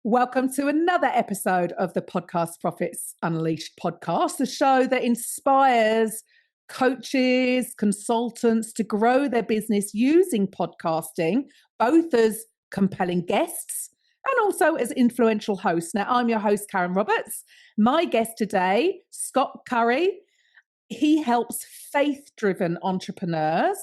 Welcome to another episode of the Podcast Profits Unleashed podcast, the show that inspires coaches, consultants to grow their business using podcasting, both as compelling guests and also as influential hosts. Now, I'm your host, Karen Roberts. My guest today, Scott Curry. He helps faith-driven entrepreneurs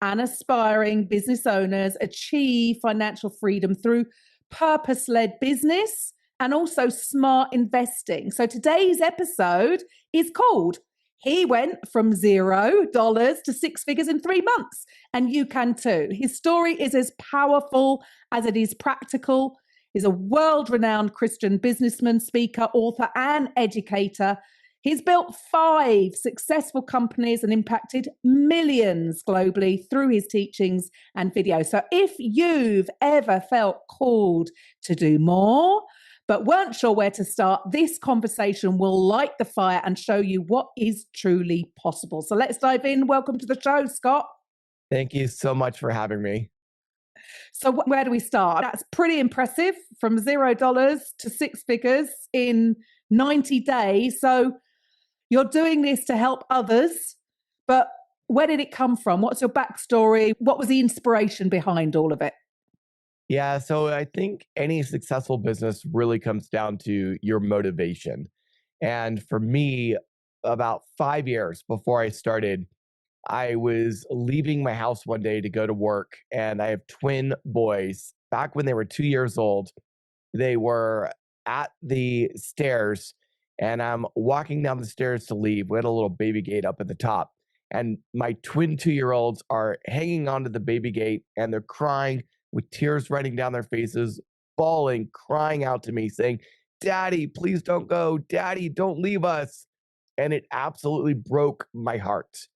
and aspiring business owners achieve financial freedom through purpose-led business and also smart investing. So today's episode is called He Went from $0 to six figures in 3 months, and you can too. His story is as powerful as it is practical. He's a world-renowned Christian businessman, speaker, author, and educator. He's built 5 successful companies and impacted millions globally through his teachings and videos. So if you've ever felt called to do more, but weren't sure where to start, this conversation will light the fire and show you what is truly possible. So let's dive in. Welcome to the show, Scott. Thank you so much for having me. So where do we start? That's pretty impressive, from $0 to six figures in 90 days. So you're doing this to help others, but where did it come from? What's your backstory? What was the inspiration behind all of it? Yeah, so I think any successful business really comes down to your motivation. And for me, about 5 years before I started, I was leaving my house one day to go to work, and I have twin boys. Back when they were 2 years old, they were at the stairs, and I'm walking down the stairs to leave. We had a little baby gate up at the top, and my twin 2-year-olds are hanging onto the baby gate, and they're crying with tears running down their faces, bawling, crying out to me, saying, "Daddy, please don't go. Daddy, don't leave us." And it absolutely broke my heart.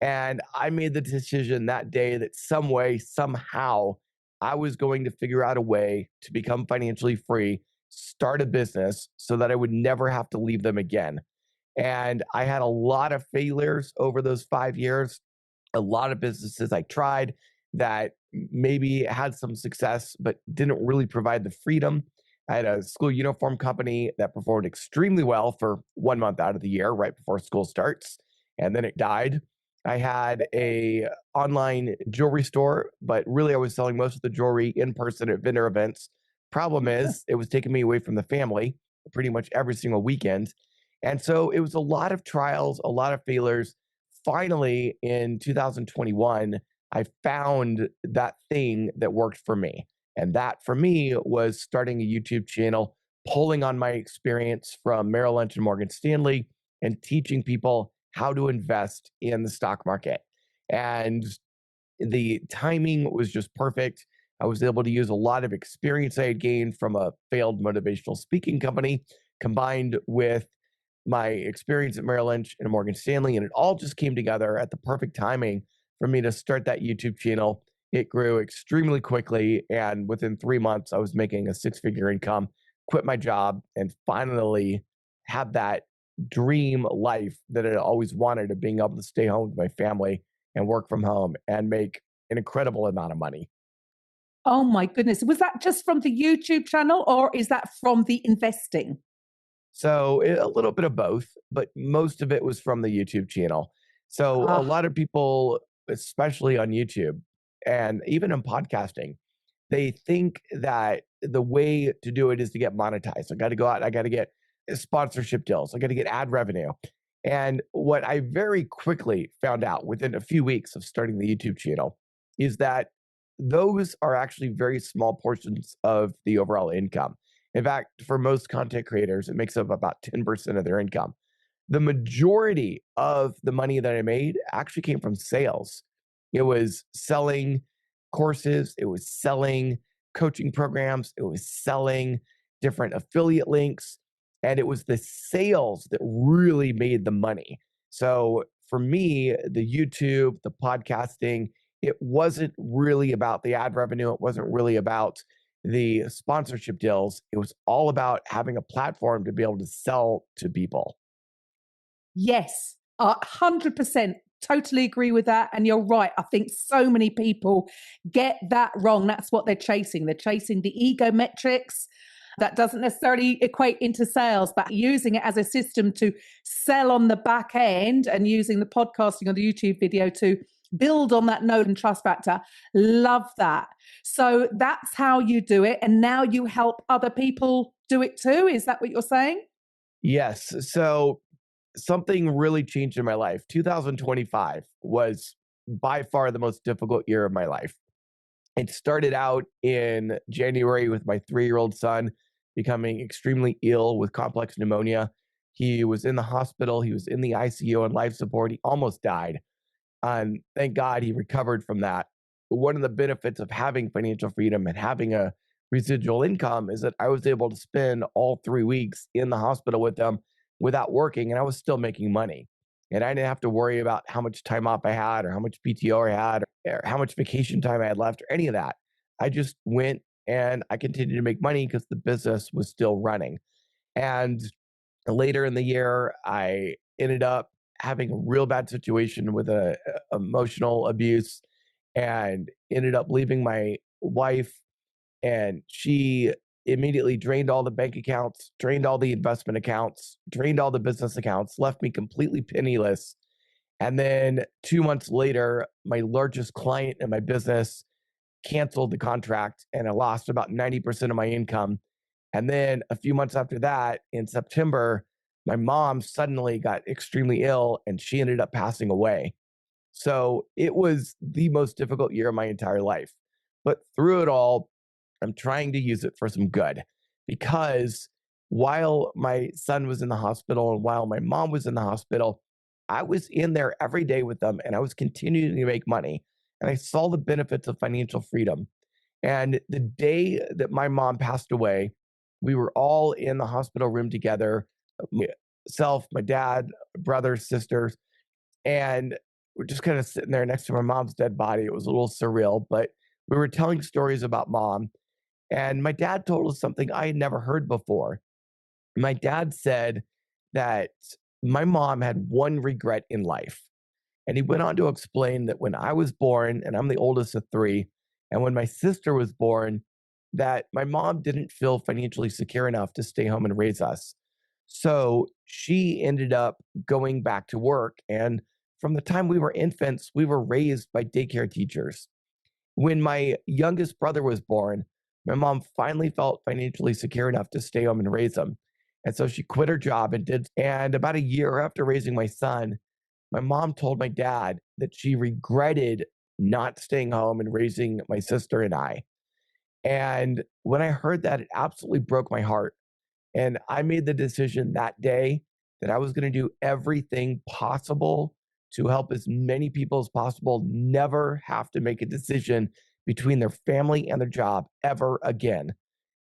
And I made the decision that day that some way, somehow, I was going to figure out a way to become financially free, start a business so that I would never have to leave them again. And I had a lot of failures over those 5 years, a lot of businesses I tried that maybe had some success, but didn't really provide the freedom. I had a school uniform company that performed extremely well for 1 month out of the year, right before school starts, and then it died. I had a online jewelry store, but really I was selling most of the jewelry in person at vendor events. Problem is, it was taking me away from the family pretty much every single weekend. And so it was a lot of trials, a lot of failures. Finally, in 2021, I found that thing that worked for me. And that for me was starting a YouTube channel, pulling on my experience from Merrill Lynch and Morgan Stanley and teaching people how to invest in the stock market. And the timing was just perfect. I was able to use a lot of experience I had gained from a failed motivational speaking company, combined with my experience at Merrill Lynch and Morgan Stanley. And it all just came together at the perfect timing for me to start that YouTube channel. It grew extremely quickly. And within 3 months, I was making a 6-figure income, quit my job, and finally had that dream life that I always wanted, of being able to stay home with my family and work from home and make an incredible amount of money. Oh my goodness. Was that just from the YouTube channel or is that from the investing? So a little bit of both, but most of it was from the YouTube channel. So a Ah, lot of people, especially on YouTube and even in podcasting, they think that the way to do it is to get monetized. I got to go out, I got to get sponsorship deals, I got to get ad revenue. And what I very quickly found out within a few weeks of starting the YouTube channel is that those are actually very small portions of the overall income. In fact, for most content creators, it makes up about 10% of their income. The majority of the money that I made actually came from sales. It was selling courses, it was selling coaching programs, it was selling different affiliate links, and it was the sales that really made the money. So for me, the YouTube, the podcasting, it wasn't really about the ad revenue, it wasn't really about the sponsorship deals. It was all about having a platform to be able to sell to people. yes, 100%. Totally agree with that. And you're right. I think so many people get that wrong. That's what they're chasing. They're chasing the ego metrics. That doesn't necessarily equate into sales, but using it as a system to sell on the back end and using the podcasting or the YouTube video to build on that know and trust factor. Love that. So that's how you do it. And now you help other people do it too. Is that what you're saying? Yes. So something really changed in my life. 2025 was by far the most difficult year of my life. It started out in January with my 3-year-old son becoming extremely ill with complex pneumonia. He was in the hospital, he was in the ICU on life support, he almost died. And thank God he recovered from that. But one of the benefits of having financial freedom and having a residual income is that I was able to spend all 3 weeks in the hospital with them without working, and I was still making money. And I didn't have to worry about how much time off I had or how much PTO I had or how much vacation time I had left or any of that. I just went and I continued to make money because the business was still running. And later in the year, I ended up having a real bad situation with emotional abuse and ended up leaving my wife, and she immediately drained all the bank accounts, drained all the investment accounts, drained all the business accounts, left me completely penniless. And then 2 months later, my largest client in my business canceled the contract and I lost about 90% of my income. And then a few months after that, in September, my mom suddenly got extremely ill and she ended up passing away. So it was the most difficult year of my entire life. But through it all, I'm trying to use it for some good because while my son was in the hospital and while my mom was in the hospital, I was in there every day with them and I was continuing to make money. And I saw the benefits of financial freedom. And the day that my mom passed away, we were all in the hospital room together, myself, my dad, brothers, sisters, and we're just kind of sitting there next to my mom's dead body. It was a little surreal, but we were telling stories about mom. And my dad told us something I had never heard before. My dad said that my mom had one regret in life. And he went on to explain that when I was born, and I'm the oldest of three, and when my sister was born, that my mom didn't feel financially secure enough to stay home and raise us. So she ended up going back to work. And from the time we were infants, we were raised by daycare teachers. When my youngest brother was born, my mom finally felt financially secure enough to stay home and raise him. And so she quit her job and did. And about a year after raising my son, my mom told my dad that she regretted not staying home and raising my sister and I. And when I heard that, it absolutely broke my heart. And I made the decision that day that I was going to do everything possible to help as many people as possible never have to make a decision between their family and their job ever again.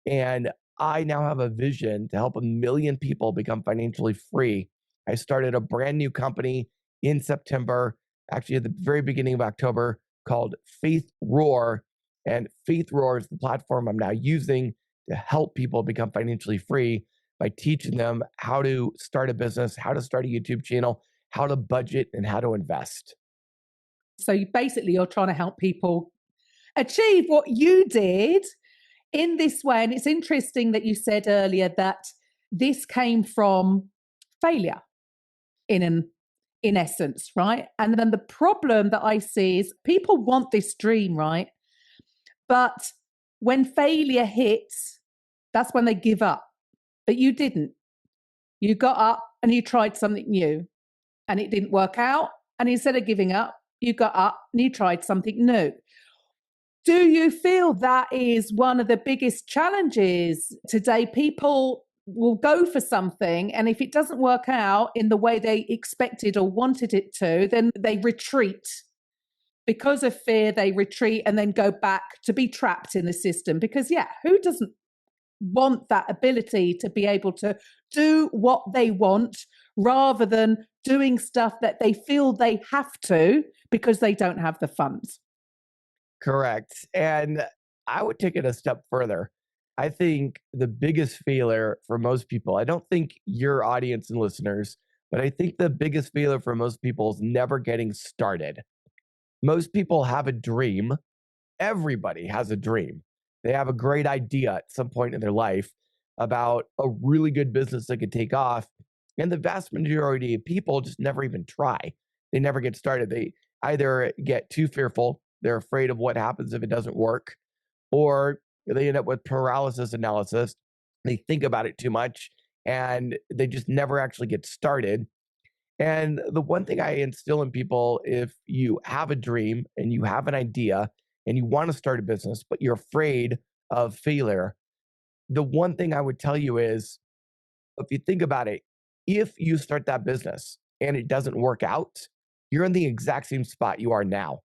And I now have a vision to help 1 million people become financially free. I started a brand new company in September, actually at the very beginning of October, called Faith Roar. And Faith Roar is the platform I'm now using to help people become financially free by teaching them how to start a business, how to start a YouTube channel, how to budget, and how to invest. So you basically you're trying to help people achieve what you did in this way. And it's interesting that you said earlier that this came from failure in essence, right? And then the problem that I see is people want this dream, right? But when failure hits, that's when they give up. But you didn't. You got up and you tried something new and it didn't work out. And instead of giving up, you got up and you tried something new. Do you feel that is one of the biggest challenges today? People will go for something, and if it doesn't work out in the way they expected or wanted it to, then they retreat. Because of fear, they retreat and then go back to be trapped in the system. Because, yeah, who doesn't want that ability to be able to do what they want rather than doing stuff that they feel they have to because they don't have the funds? Correct. And I would take it a step further. I think the biggest failure for most people, I don't think your audience and listeners, but I think the biggest failure for most people is never getting started. Most people have a dream. Everybody has a dream. They have a great idea at some point in their life, about a really good business that could take off. And the vast majority of people just never even try. They never get started. They either get too fearful, they're afraid of what happens if it doesn't work, or they end up with paralysis analysis. They think about it too much and they just never actually get started. And the one thing I instill in people, if you have a dream and you have an idea and you want to start a business, but you're afraid of failure, the one thing I would tell you is if you think about it, if you start that business and it doesn't work out, you're in the exact same spot you are now.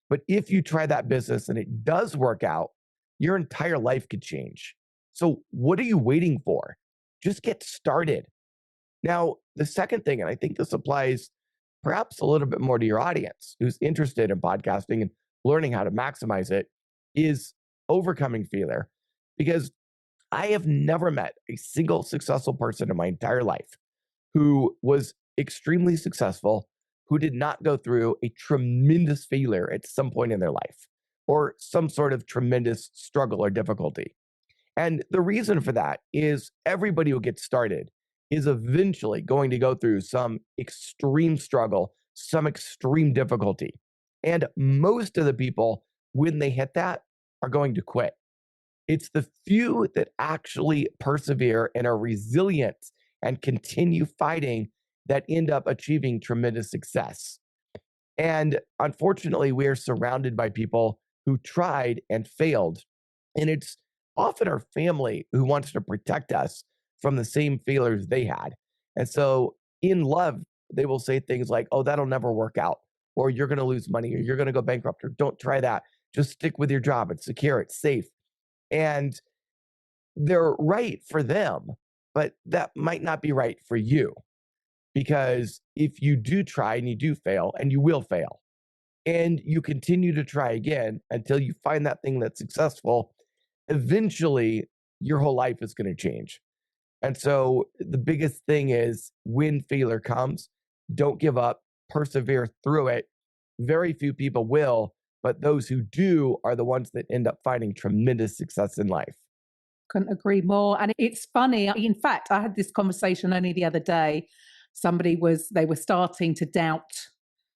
But if you try that business and it does work out, your entire life could change. So, what are you waiting for? Just get started. Now, the second thing, and I think this applies perhaps a little bit more to your audience who's interested in podcasting and learning how to maximize it, is overcoming failure. Because I have never met a single successful person in my entire life who was extremely successful, who did not go through a tremendous failure at some point in their life or some sort of tremendous struggle or difficulty. And the reason for that is everybody who gets started is eventually going to go through some extreme struggle, some extreme difficulty. And most of the people, when they hit that, are going to quit. It's the few that actually persevere and are resilient and continue fighting that end up achieving tremendous success. And unfortunately, we are surrounded by people who tried and failed. And it's often our family who wants to protect us from the same failures they had. And so, in love, they will say things like, oh, that'll never work out, or you're going to lose money, or you're going to go bankrupt, or don't try that. Just stick with your job. It's secure, it's safe. And they're right for them, but that might not be right for you. Because if you do try and you do fail, and you will fail, and you continue to try again until you find that thing that's successful, eventually your whole life is going to change. And so the biggest thing is when failure comes, don't give up, persevere through it. Very few people will, but those who do are the ones that end up finding tremendous success in life. Couldn't agree more. And it's funny. In fact, I had this conversation only the other day. They were starting to doubt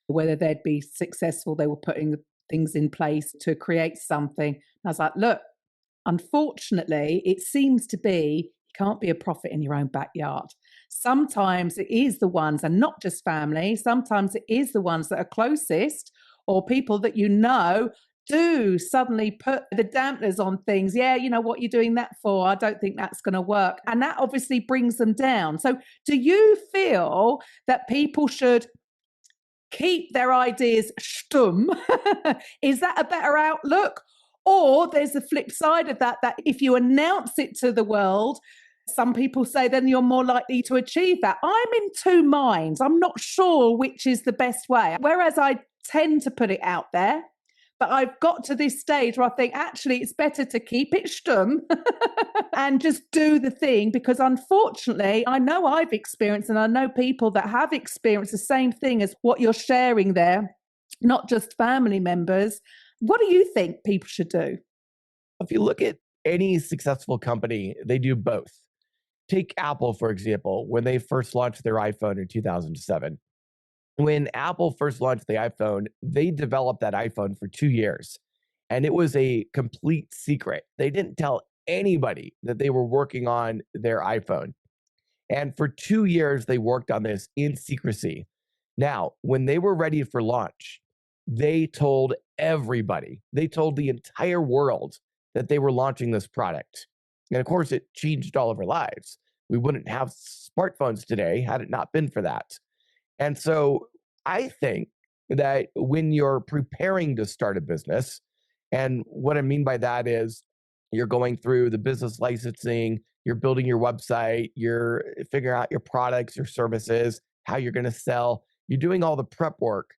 whether they'd be successful. They were putting things in place to create something. And I was like, look, unfortunately, it seems to be you can't be a prophet in your own backyard. Sometimes it is the ones, and not just family, sometimes it is the ones that are closest or people that you know do suddenly put the dampeners on things. Yeah, you know what you're doing that for? I don't think that's going to work. And that obviously brings them down. So, do you feel that people should keep their ideas stumm? Is that a better outlook? Or there's the flip side of that, that if you announce it to the world, some people say then you're more likely to achieve that. I'm in two minds. I'm not sure which is the best way. Whereas I tend to put it out there, but I've got to this stage where I think actually it's better to keep it stumm and just do the thing, because unfortunately, I know I've experienced and I know people that have experienced the same thing as what you're sharing there, not just family members. What do you think people should do? If you look at any successful company, they do both. Take Apple, for example, when they first launched their iPhone in 2007. When Apple first launched the iPhone, they developed that iPhone for 2 years, and it was a complete secret. They didn't tell anybody that they were working on their iPhone. And for 2 years, they worked on this in secrecy. Now, when they were ready for launch, they told everybody, they told the entire world that they were launching this product. And of course, it changed all of our lives. We wouldn't have smartphones today had it not been for that. And so I think that when you're preparing to start a business, and what I mean by that is you're going through the business licensing, you're building your website, you're figuring out your products, your services, how you're going to sell, you're doing all the prep work.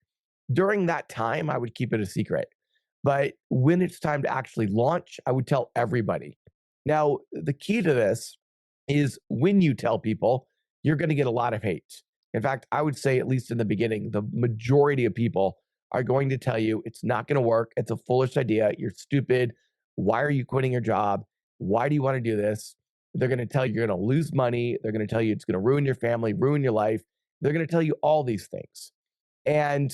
During that time, I would keep it a secret. But when it's time to actually launch, I would tell everybody. Now, the key to this is when you tell people, you're going to get a lot of hate. In fact, I would say, at least in the beginning, the majority of people are going to tell you it's not going to work. It's a foolish idea. You're stupid. Why are you quitting your job? Why do you want to do this? They're going to tell you you're going to lose money. They're going to tell you it's going to ruin your family, ruin your life. They're going to tell you all these things. And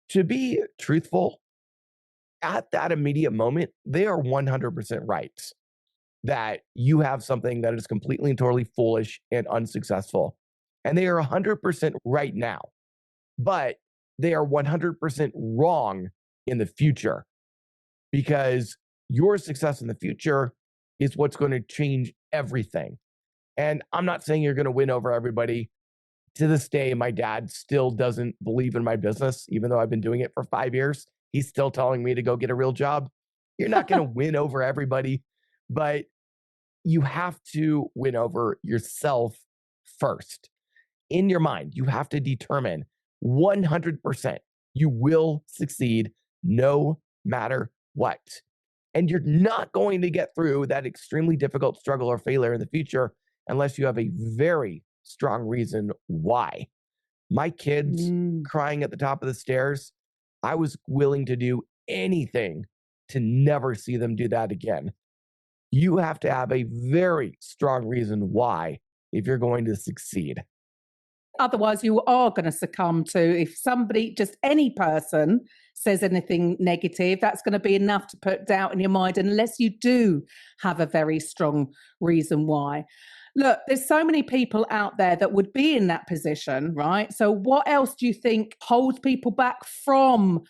to be truthful, at that immediate moment, they are 100% right that you have something that is completely and totally foolish and unsuccessful. And they are 100% right now, but they are 100% wrong in the future, because your success in the future is what's going to change everything. And I'm not saying you're going to win over everybody. To this day, my dad still doesn't believe in my business, even though I've been doing it for 5 years. He's still telling me to go get a real job. You're not going to win over everybody, but you have to win over yourself first. In your mind, you have to determine 100% you will succeed no matter what. And you're not going to get through that extremely difficult struggle or failure in the future unless you have a very strong reason why. My kids Mm. crying at the top of the stairs, I was willing to do anything to never see them do that again. You have to have a very strong reason why if you're going to succeed. Otherwise, you are going to succumb to, if somebody, just any person, says anything negative, that's going to be enough to put doubt in your mind unless you do have a very strong reason why. Look, there's so many people out there that would be in that position, right? So, what else do you think holds people back from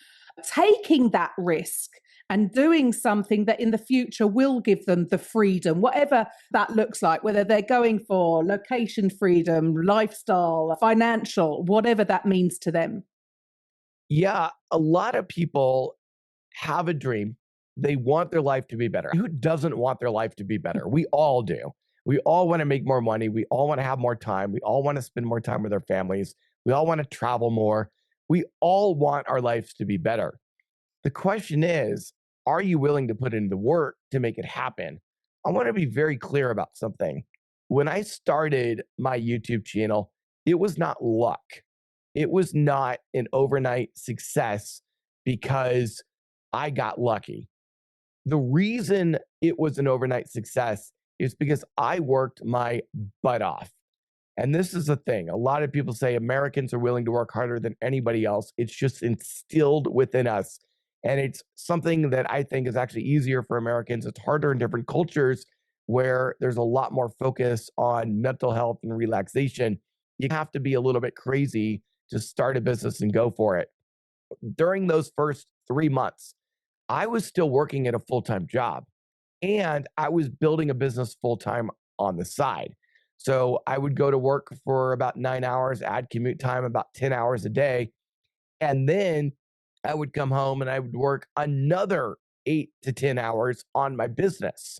taking that risk and doing something that in the future will give them the freedom, whatever that looks like, whether they're going for location freedom, lifestyle, financial, whatever that means to them? Yeah, a lot of people have a dream. They want their life to be better. Who doesn't want their life to be better? We all do. We all want to make more money. We all want to have more time. We all want to spend more time with our families. We all want to travel more. We all want our lives to be better. The question is, are you willing to put in the work to make it happen? I want to be very clear about something. When I started my YouTube channel, it was not luck. It was not an overnight success because I got lucky. The reason it was an overnight success is because I worked my butt off. And this is the thing. A lot of people say Americans are willing to work harder than anybody else. It's just instilled within us. And it's something that I think is actually easier for Americans. It's harder in different cultures where there's a lot more focus on mental health and relaxation. You have to be a little bit crazy to start a business and go for it. During those first 3 months, I was still working at a full time job and I was building a business full time on the side. So I would go to work for about 9 hours, add commute time about 10 hours a day. And then I would come home and I would work another 8 to 10 hours on my business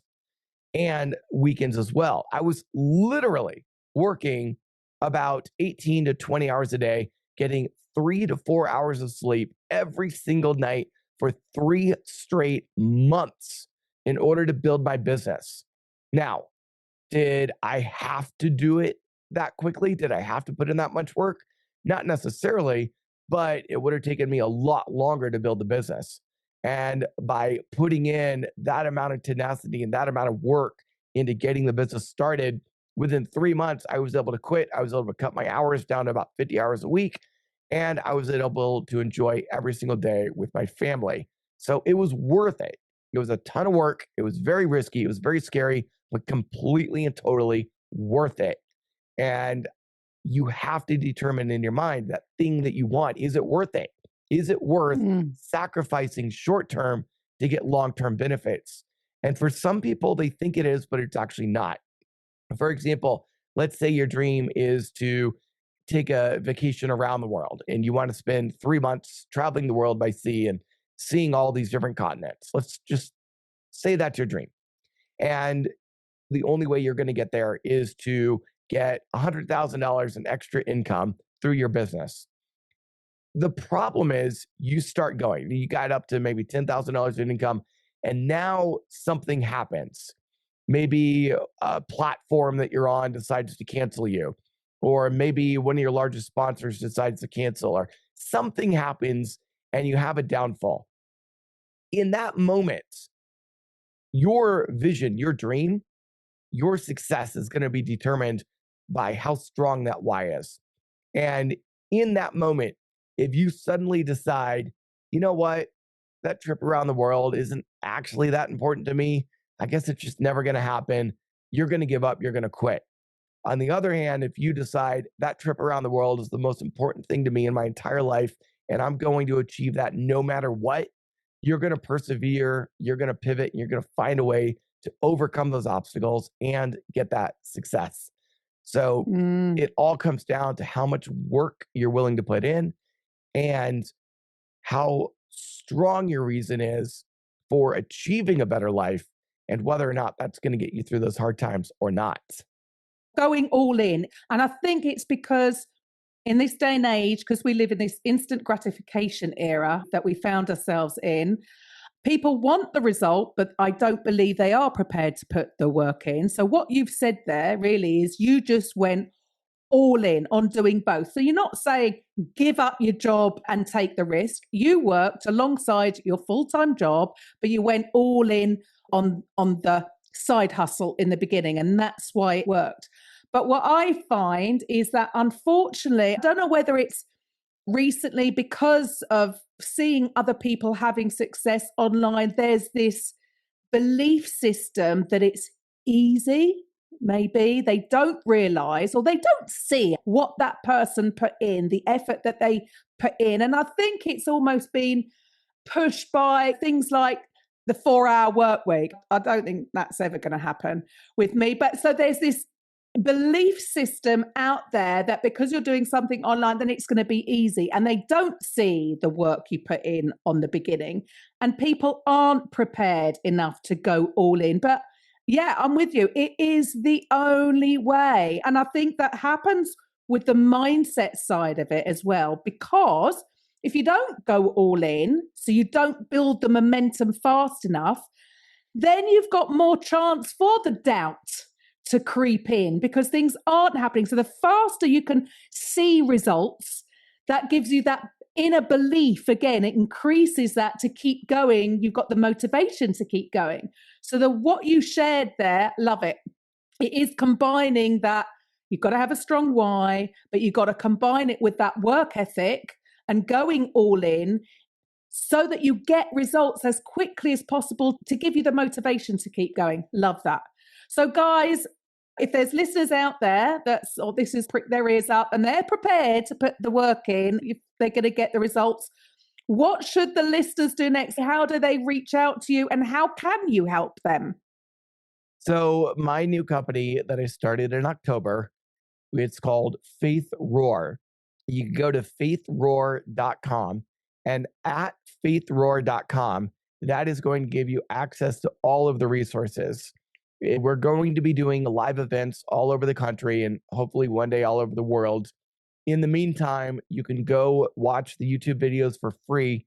and weekends as well. I was literally working about 18 to 20 hours a day, getting 3 to 4 hours of sleep every single night for 3 straight months in order to build my business. Now, did I have to do it that quickly? Did I have to put in that much work? Not necessarily, but it would have taken me a lot longer to build the business. And by putting in that amount of tenacity and that amount of work into getting the business started, within 3 months, I was able to quit. I was able to cut my hours down to about 50 hours a week. And I was able to enjoy every single day with my family. So it was worth it. It was a ton of work. It was very risky. It was very scary, but completely and totally worth it. And you have to determine in your mind that thing that you want, is it worth it? Is it worth Mm. sacrificing short term to get long term benefits? And for some people, they think it is, but it's actually not. For example, let's say your dream is to take a vacation around the world and you want to spend 3 months traveling the world by sea and seeing all these different continents. Let's just say that's your dream. And the only way you're going to get there is to get $100,000 in extra income through your business. The problem is you start going, you got up to maybe $10,000 in income, and now something happens. Maybe a platform that you're on decides to cancel you, or maybe one of your largest sponsors decides to cancel, or something happens and you have a downfall. In that moment, your vision, your dream your success is going to be determined by how strong that why is. And in that moment, if you suddenly decide, you know what, that trip around the world isn't actually that important to me, I guess it's just never going to happen, you're going to give up, you're going to quit. On the other hand, if you decide that trip around the world is the most important thing to me in my entire life, and I'm going to achieve that no matter what, you're going to persevere, you're going to pivot, and you're going to find a way to overcome those obstacles and get that success. So Mm. it all comes down to how much work you're willing to put in and how strong your reason is for achieving a better life and whether or not that's going to get you through those hard times or not. Going all in. And I think it's because in this day and age, because we live in this instant gratification era that we found ourselves in, people want the result, but I don't believe they are prepared to put the work in. So, what you've said there really is you just went all in on doing both. So, you're not saying give up your job and take the risk. You worked alongside your full time job, but you went all in on the side hustle in the beginning. And that's why it worked. But what I find is that unfortunately, I don't know whether it's recently because of seeing other people having success online, there's this belief system that it's easy. Maybe they don't realize or they don't see what that person put in, the effort that they put in. And I think it's almost been pushed by things like the 4-hour work week. I don't think that's ever going to happen with me. But so there's this belief system out there that because you're doing something online, then it's going to be easy. And they don't see the work you put in on the beginning. And people aren't prepared enough to go all in. But yeah, I'm with you. It is the only way. And I think that happens with the mindset side of it as well, because if you don't go all in, so you don't build the momentum fast enough, then you've got more chance for the doubt to creep in because things aren't happening. So the faster you can see results, that gives you that inner belief again. It increases that to keep going. You've got the motivation to keep going. So what you shared there, love it. It is combining that you've got to have a strong why, but you've got to combine it with that work ethic and going all in so that you get results as quickly as possible to give you the motivation to keep going. Love that. So guys, if there's listeners out there this is prick their ears up and they're prepared to put the work in, if they're going to get the results, what should the listeners do next? How do they reach out to you and how can you help them? So my new company that I started in October, it's called Faith Roar. You can go to faithroar.com, and at faithroar.com, that is going to give you access to all of the resources. We're going to be doing live events all over the country and hopefully one day all over the world. In the meantime, you can go watch the YouTube videos for free.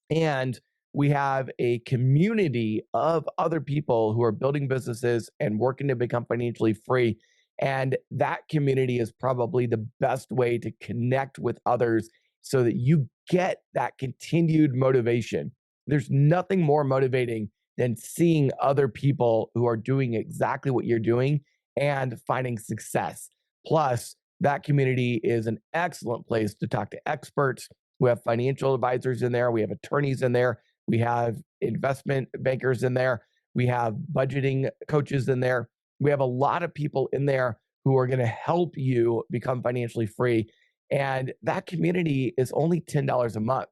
And we have a community of other people who are building businesses and working to become financially free. And that community is probably the best way to connect with others so that you get that continued motivation. There's nothing more motivating than seeing other people who are doing exactly what you're doing and finding success. Plus, that community is an excellent place to talk to experts. We have financial advisors in there. We have attorneys in there. We have investment bankers in there. We have budgeting coaches in there. We have a lot of people in there who are going to help you become financially free. And that community is only $10 a month.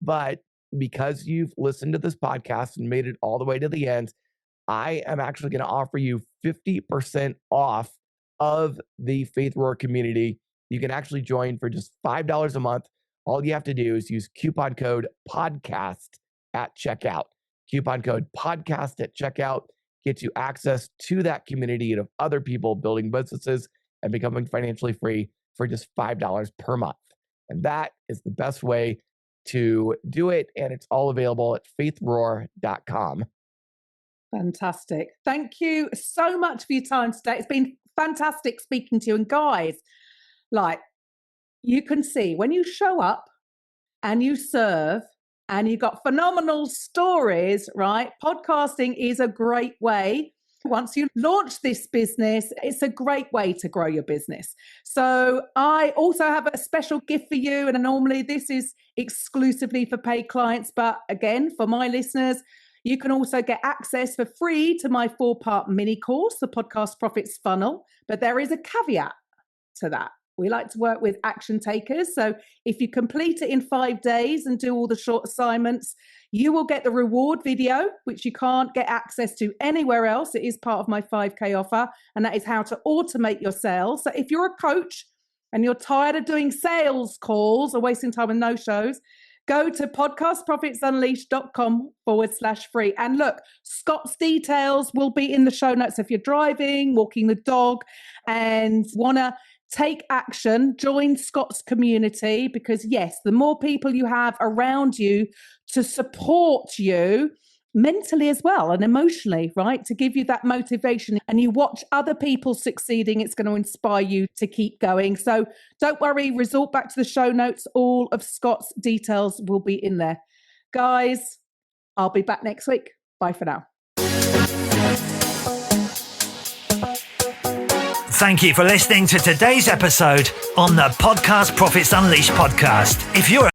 But because you've listened to this podcast and made it all the way to the end, I am actually going to offer you 50% off of the Faith Roar community. You can actually join for just $5 a month. All you have to do is use coupon code podcast at checkout. Coupon code podcast at checkout gets you access to that community of other people building businesses and becoming financially free for just $5 per month. And that is the best way to do it. And it's all available at faithroar.com. Fantastic. Thank you so much for your time today. It's been fantastic speaking to you. And guys, like you can see when you show up and you serve and you got phenomenal stories, right? Podcasting is a great way Once you launch this business, it's a great way to grow your business. So I also have a special gift for you. And normally this is exclusively for paid clients. But again, for my listeners, you can also get access for free to my 4-part mini course, the Podcast Profits Funnel. But there is a caveat to that. We like to work with action takers. So if you complete it in 5 days and do all the short assignments, you will get the reward video, which you can't get access to anywhere else. It is part of my 5K offer, and that is how to automate your sales. So if you're a coach and you're tired of doing sales calls or wasting time with no-shows, go to podcastprofitsunleashed.com/free. And look, Scott's details will be in the show notes. If you're driving, walking the dog, and want to take action, join Scott's community, because yes, the more people you have around you to support you mentally as well and emotionally, right? To give you that motivation, and you watch other people succeeding, it's going to inspire you to keep going. So don't worry, resort back to the show notes. All of Scott's details will be in there. Guys, I'll be back next week. Bye for now. Thank you for listening to today's episode on the Podcast Profits Unleashed podcast. If you're